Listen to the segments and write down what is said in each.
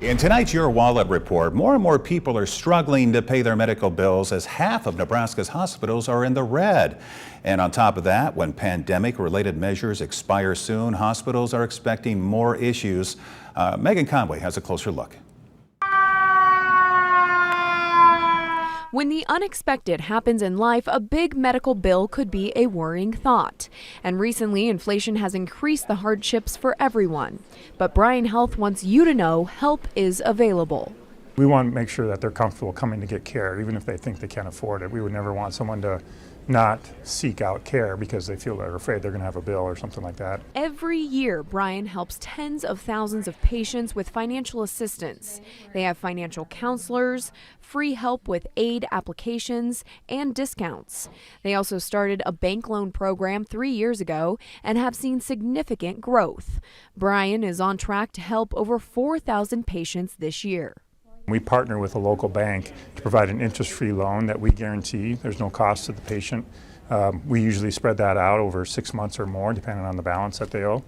In tonight's Your Wallet report, more and more people are struggling to pay their medical bills as half of Nebraska's hospitals are in the red. And on top of that, when pandemic-related measures expire soon, hospitals are expecting more issues. Megan Conway has a closer look. When the unexpected happens in life, a big medical bill could be a worrying thought. And recently, inflation has increased the hardships for everyone. But Bryan Health wants you to know help is available. We want to make sure that they're comfortable coming to get care, even if they think they can't afford it. We would never want someone to not seek out care because they feel they're afraid they're going to have a bill or something like that. Every year, Bryan helps tens of thousands of patients with financial assistance. They have financial counselors, free help with aid applications, and discounts. They also started a bank loan program 3 years ago and have seen significant growth. Bryan is on track to help over 4,000 patients this year. We partner with a local bank to provide an interest-free loan that we guarantee. There's no cost to the patient. We usually spread that out over 6 months or more, depending on the balance that they owe.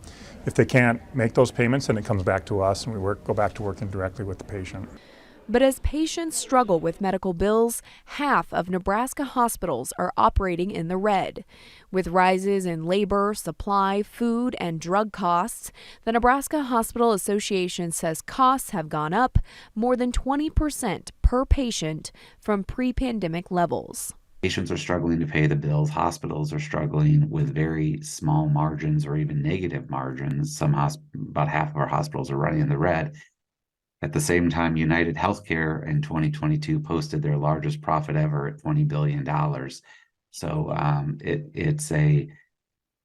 If they can't make those payments, then it comes back to us and we go back to working directly with the patient. But as patients struggle with medical bills, half of Nebraska hospitals are operating in the red. With rises in labor, supply, food, and drug costs, the Nebraska Hospital Association says costs have gone up more than 20% per patient from pre-pandemic levels. Patients are struggling to pay the bills. Hospitals are struggling with very small margins or even negative margins. About half of our hospitals are running in the red. At the same time, United Healthcare in 2022 posted their largest profit ever at $20 billion. So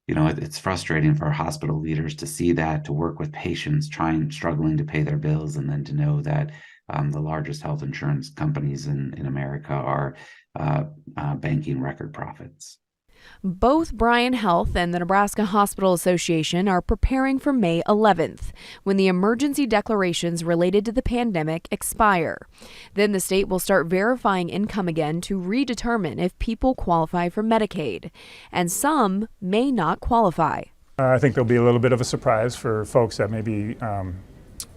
it's frustrating for hospital leaders to see that, to work with patients struggling to pay their bills, and then to know that the largest health insurance companies in America are banking record profits. Both Bryan Health and the Nebraska Hospital Association are preparing for May 11th, when the emergency declarations related to the pandemic expire. Then the state will start verifying income again to redetermine if people qualify for Medicaid, and some may not qualify. I think there'll be a little bit of a surprise for folks that maybe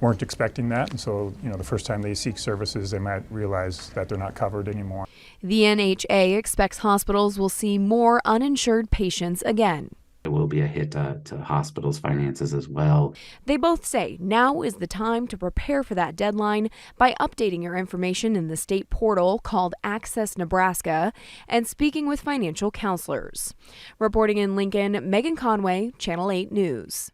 weren't expecting that, and so the first time they seek services, they might realize that they're not covered anymore. The NHA expects hospitals will see more uninsured patients again. It will be a hit to hospitals' finances as well. They both say now is the time to prepare for that deadline by updating your information in the state portal called Access Nebraska and speaking with financial counselors. Reporting in Lincoln, Megan Conway, Channel 8 News.